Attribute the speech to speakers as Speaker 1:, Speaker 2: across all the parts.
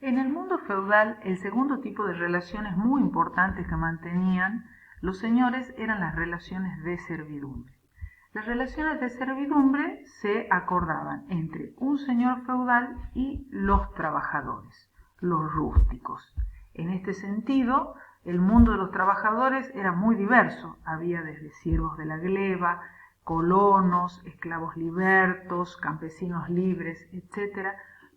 Speaker 1: En el mundo feudal, el segundo tipo de relaciones muy importantes que mantenían los señores eran las relaciones de servidumbre. Las relaciones de servidumbre se acordaban entre un señor feudal y los trabajadores, los rústicos. En este sentido, el mundo de los trabajadores era muy diverso. Había desde siervos de la gleba, colonos, esclavos libertos, campesinos libres, etc.,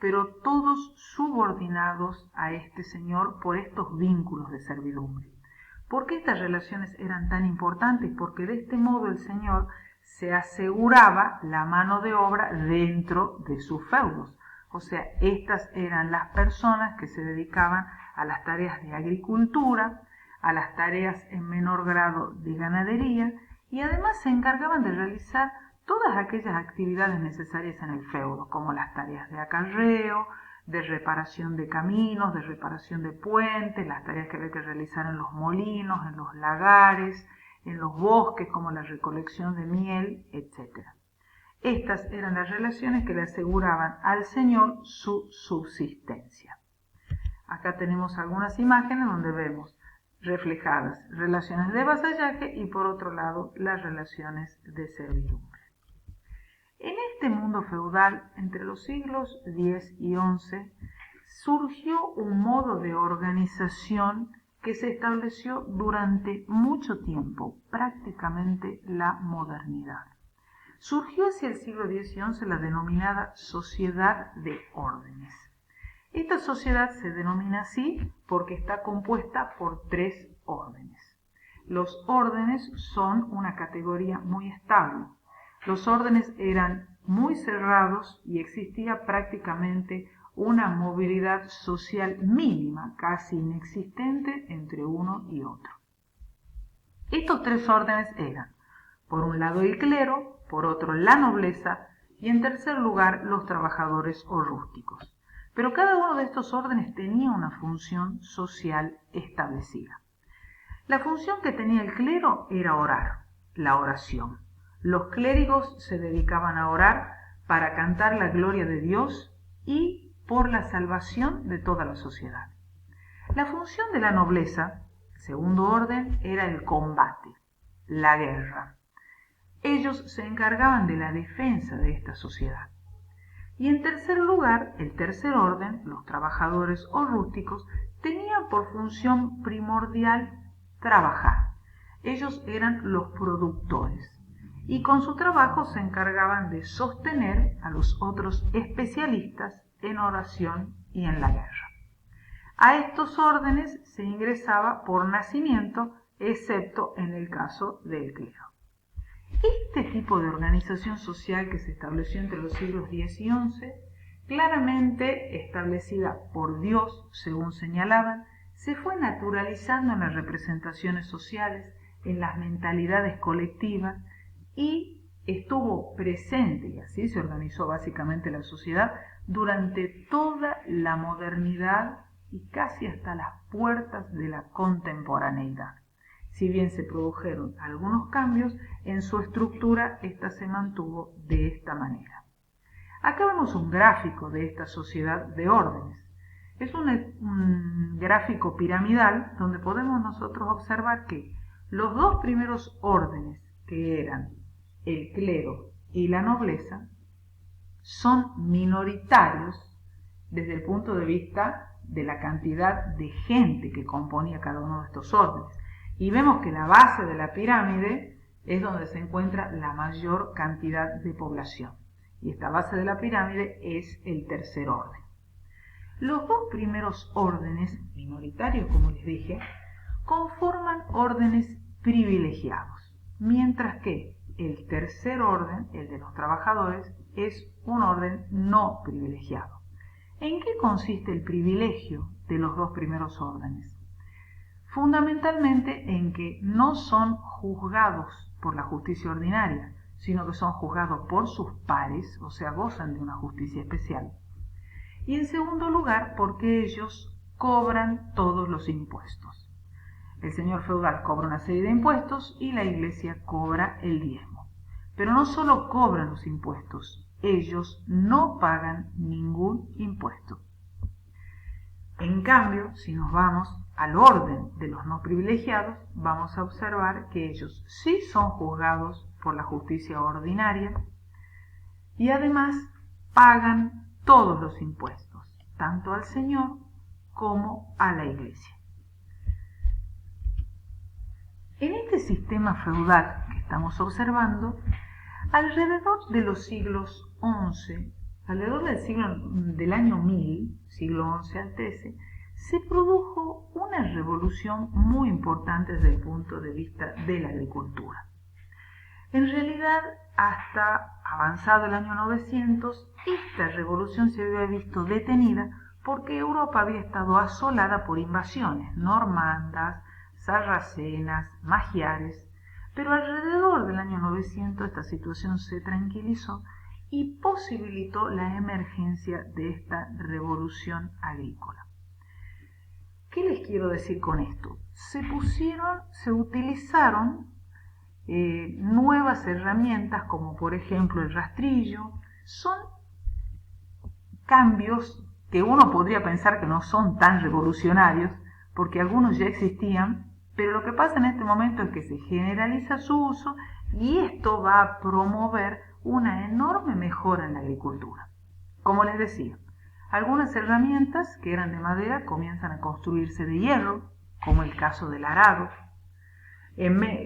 Speaker 1: pero todos subordinados a este señor por estos vínculos de servidumbre. ¿Por qué estas relaciones eran tan importantes? Porque de este modo el señor se aseguraba la mano de obra dentro de sus feudos. O sea, estas eran las personas que se dedicaban a las tareas de agricultura, a las tareas en menor grado de ganadería, y además se encargaban de realizar todas aquellas actividades necesarias en el feudo, como las tareas de acarreo, de reparación de caminos, de reparación de puentes, las tareas que había que realizar en los molinos, en los lagares, en los bosques, como la recolección de miel, etc. Estas eran las relaciones que le aseguraban al señor su subsistencia. Acá tenemos algunas imágenes donde vemos reflejadas relaciones de vasallaje y por otro lado las relaciones de servidumbre. En este mundo feudal, entre los siglos X y XI, surgió un modo de organización que se estableció durante mucho tiempo, prácticamente la modernidad. Surgió hacia el siglo X y XI la denominada sociedad de órdenes. Esta sociedad se denomina así porque está compuesta por 3 órdenes. Los órdenes son una categoría muy estable. Los órdenes eran muy cerrados y existía prácticamente una movilidad social mínima, casi inexistente entre uno y otro. Estos 3 órdenes eran, por un lado el clero, por otro la nobleza y en tercer lugar los trabajadores o rústicos. Pero cada uno de estos órdenes tenía una función social establecida. La función que tenía el clero era orar, la oración. Los clérigos se dedicaban a orar para cantar la gloria de Dios y por la salvación de toda la sociedad. La función de la nobleza, segundo orden, era el combate, la guerra. Ellos se encargaban de la defensa de esta sociedad. Y en tercer lugar, el tercer orden, los trabajadores o rústicos, tenían por función primordial trabajar. Ellos eran los productores y con su trabajo se encargaban de sostener a los otros especialistas en oración y en la guerra. A estos órdenes se ingresaba por nacimiento, excepto en el caso del clero. Este tipo de organización social que se estableció entre los siglos X y XI, claramente establecida por Dios, según señalaban, se fue naturalizando en las representaciones sociales, en las mentalidades colectivas y estuvo presente, y así se organizó básicamente la sociedad, durante toda la modernidad y casi hasta las puertas de la contemporaneidad. Si bien se produjeron algunos cambios, en su estructura esta se mantuvo de esta manera. Acá vemos un gráfico de esta sociedad de órdenes. Es un gráfico piramidal donde podemos nosotros observar que los 2 primeros órdenes, que eran el clero y la nobleza, son minoritarios desde el punto de vista de la cantidad de gente que componía cada uno de estos órdenes. Y vemos que la base de la pirámide es donde se encuentra la mayor cantidad de población. Y esta base de la pirámide es el tercer orden. Los 2 primeros órdenes, minoritarios como les dije, conforman órdenes privilegiados, mientras que el tercer orden, el de los trabajadores, es un orden no privilegiado. ¿En qué consiste el privilegio de los 2 primeros órdenes? Fundamentalmente en que no son juzgados por la justicia ordinaria, sino que son juzgados por sus pares, o sea, gozan de una justicia especial. Y en segundo lugar, porque ellos cobran todos los impuestos. El señor feudal cobra una serie de impuestos y la iglesia cobra el diezmo. Pero no solo cobran los impuestos, ellos no pagan ningún impuesto. En cambio, si nos vamos al orden de los no privilegiados, vamos a observar que ellos sí son juzgados por la justicia ordinaria y además pagan todos los impuestos, tanto al Señor como a la Iglesia. En este sistema feudal que estamos observando, alrededor de los siglos XI, alrededor del año 1000, siglo XI al XIII, se produjo una revolución muy importante desde el punto de vista de la agricultura. En realidad, hasta avanzado el año 900, esta revolución se había visto detenida porque Europa había estado asolada por invasiones normandas, sarracenas, magiares, pero alrededor del año 900 esta situación se tranquilizó y posibilitó la emergencia de esta revolución agrícola. ¿Qué les quiero decir con esto? Se utilizaron nuevas herramientas como por ejemplo el rastrillo. Son cambios que uno podría pensar que no son tan revolucionarios porque algunos ya existían, pero lo que pasa en este momento es que se generaliza su uso y esto va a promover una enorme mejora en la agricultura. Como les decía, algunas herramientas que eran de madera comienzan a construirse de hierro, como el caso del arado.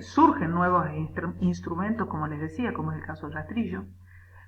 Speaker 1: Surgen nuevos instrumentos, como les decía, como es el caso del rastrillo.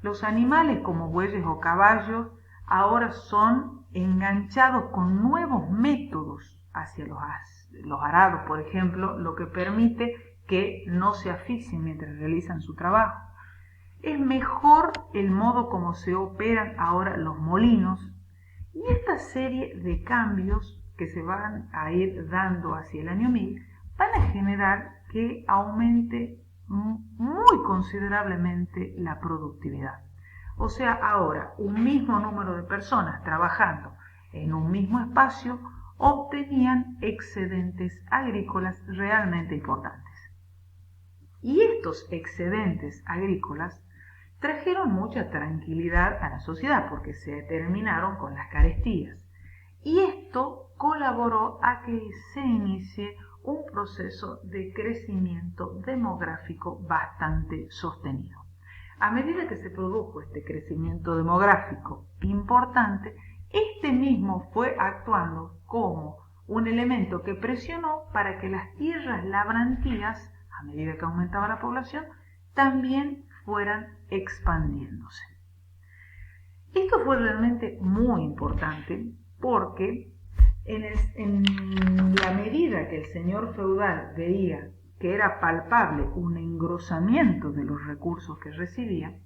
Speaker 1: Los animales como bueyes o caballos ahora son enganchados con nuevos métodos hacia los arados, por ejemplo, lo que permite que no se asfixien mientras realizan su trabajo. Es mejor el modo como se operan ahora los molinos y esta serie de cambios que se van a ir dando hacia el año 1000 van a generar que aumente muy considerablemente la productividad. O sea, ahora un mismo número de personas trabajando en un mismo espacio obtenían excedentes agrícolas realmente importantes. Y estos excedentes agrícolas trajeron mucha tranquilidad a la sociedad porque se terminaron con las carestías. Y esto colaboró a que se inicie un proceso de crecimiento demográfico bastante sostenido. A medida que se produjo este crecimiento demográfico importante, este mismo fue actuando como un elemento que presionó para que las tierras labrantías, a medida que aumentaba la población, también fueran expandiéndose. Esto fue realmente muy importante porque en la medida que el señor feudal veía que era palpable un engrosamiento de los recursos que recibía,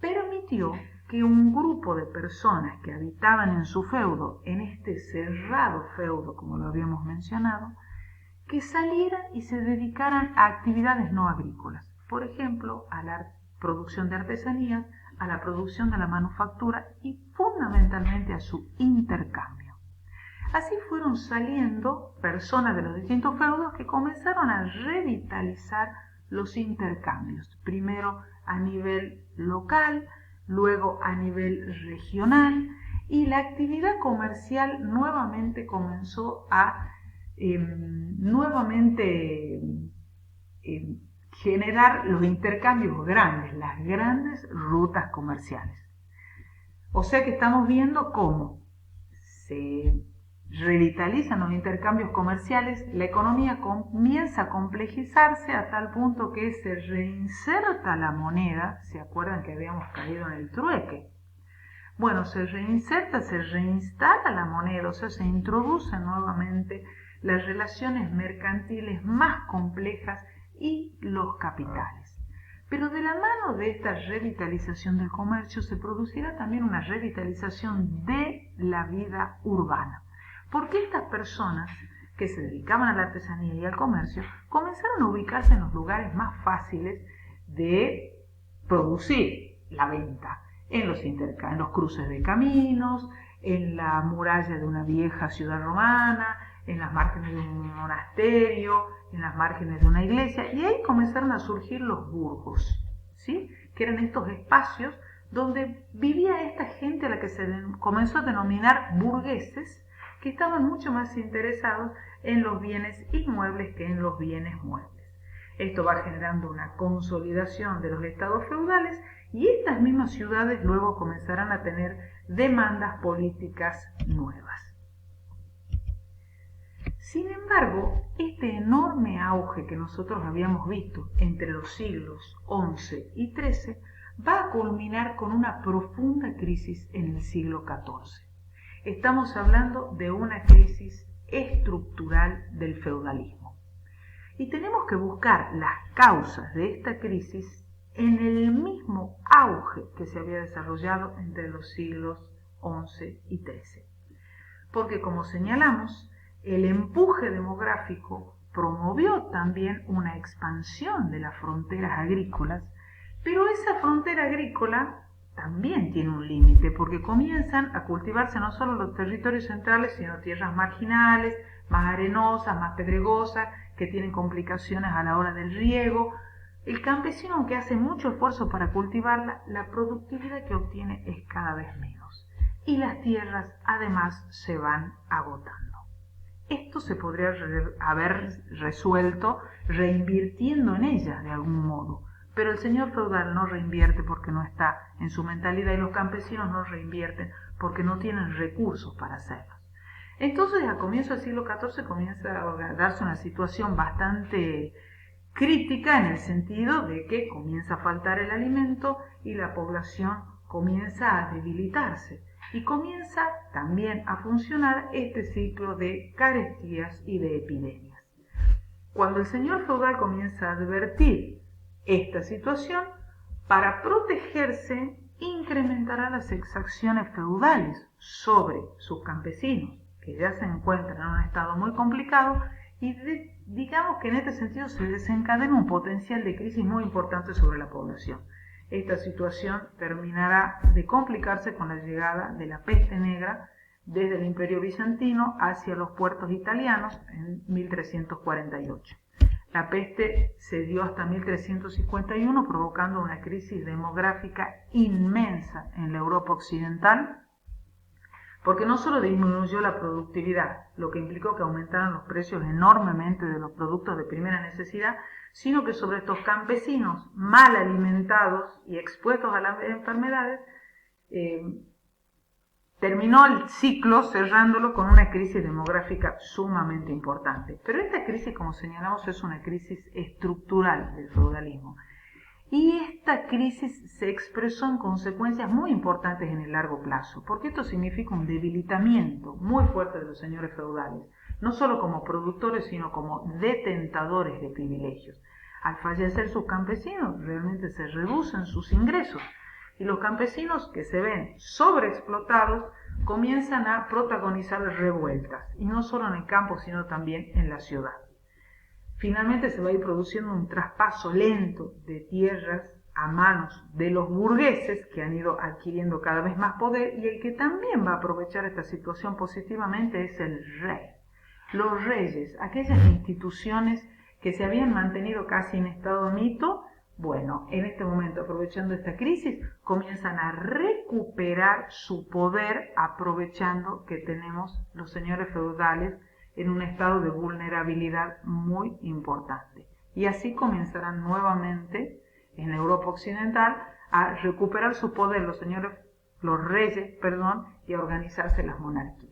Speaker 1: permitió que un grupo de personas que habitaban en su feudo, en este cerrado feudo, como lo habíamos mencionado, que salieran y se dedicaran a actividades no agrícolas, por ejemplo, a la producción de artesanías, a la producción de la manufactura y fundamentalmente a su intercambio. Así fueron saliendo personas de los distintos feudos que comenzaron a revitalizar los intercambios, primero a nivel local, luego a nivel regional, y la actividad comercial nuevamente comenzó a generar los intercambios grandes, las grandes rutas comerciales. O sea que estamos viendo cómo se revitalizan los intercambios comerciales, la economía comienza a complejizarse a tal punto que se reinserta la moneda. ¿Se acuerdan que habíamos caído en el trueque? Bueno, se reinserta, se reinstala la moneda, o sea, se introducen nuevamente las relaciones mercantiles más complejas y los capitales. Pero de la mano de esta revitalización del comercio se producirá también una revitalización de la vida urbana. Porque estas personas que se dedicaban a la artesanía y al comercio comenzaron a ubicarse en los lugares más fáciles de producir la venta, en los cruces de caminos, en la muralla de una vieja ciudad romana, en las márgenes de un monasterio, en las márgenes de una iglesia, y ahí comenzaron a surgir los burgos, ¿sí? Que eran estos espacios donde vivía esta gente a la que se comenzó a denominar burgueses, que estaban mucho más interesados en los bienes inmuebles que en los bienes muebles. Esto va generando una consolidación de los estados feudales y estas mismas ciudades luego comenzarán a tener demandas políticas nuevas. Sin embargo, este enorme auge que nosotros habíamos visto entre los siglos XI y XIII va a culminar con una profunda crisis en el siglo XIV. Estamos hablando de una crisis estructural del feudalismo. Y tenemos que buscar las causas de esta crisis en el mismo auge que se había desarrollado entre los siglos XI y XIII. Porque, como señalamos, el empuje demográfico promovió también una expansión de las fronteras agrícolas, pero esa frontera agrícola también tiene un límite, porque comienzan a cultivarse no solo los territorios centrales, sino tierras marginales, más arenosas, más pedregosas, que tienen complicaciones a la hora del riego. El campesino, aunque hace mucho esfuerzo para cultivarla, la productividad que obtiene es cada vez menos. Y las tierras, además, se van agotando. Esto se podría haber resuelto reinvirtiendo en ellas de algún modo, pero el señor feudal no reinvierte porque no está en su mentalidad y los campesinos no reinvierten porque no tienen recursos para hacerlo. Entonces, a comienzos del siglo XIV comienza a darse una situación bastante crítica en el sentido de que comienza a faltar el alimento y la población comienza a debilitarse. Y comienza también a funcionar este ciclo de carestías y de epidemias. Cuando el señor feudal comienza a advertir esta situación, para protegerse incrementará las exacciones feudales sobre sus campesinos, que ya se encuentran en un estado muy complicado, y digamos que en este sentido se desencadena un potencial de crisis muy importante sobre la población. Esta situación terminará de complicarse con la llegada de la peste negra desde el Imperio Bizantino hacia los puertos italianos en 1348. La peste se dio hasta 1351, provocando una crisis demográfica inmensa en la Europa occidental, porque no solo disminuyó la productividad, lo que implicó que aumentaran los precios enormemente de los productos de primera necesidad, sino que sobre estos campesinos mal alimentados y expuestos a las enfermedades, terminó el ciclo cerrándolo con una crisis demográfica sumamente importante. Pero esta crisis, como señalamos, es una crisis estructural del feudalismo. Y esta crisis se expresó en consecuencias muy importantes en el largo plazo, porque esto significa un debilitamiento muy fuerte de los señores feudales, no solo como productores, sino como detentadores de privilegios. Al fallecer sus campesinos, realmente se reducen sus ingresos, y los campesinos que se ven sobreexplotados comienzan a protagonizar revueltas, y no solo en el campo, sino también en la ciudad. Finalmente se va a ir produciendo un traspaso lento de tierras a manos de los burgueses, que han ido adquiriendo cada vez más poder, y el que también va a aprovechar esta situación positivamente es el rey. Los reyes, aquellas instituciones que se habían mantenido casi en estado de mito, bueno, en este momento, aprovechando esta crisis, comienzan a recuperar su poder, aprovechando que tenemos los señores feudales en un estado de vulnerabilidad muy importante. Y así comenzarán nuevamente en la Europa occidental a recuperar su poder los reyes, y a organizarse las monarquías.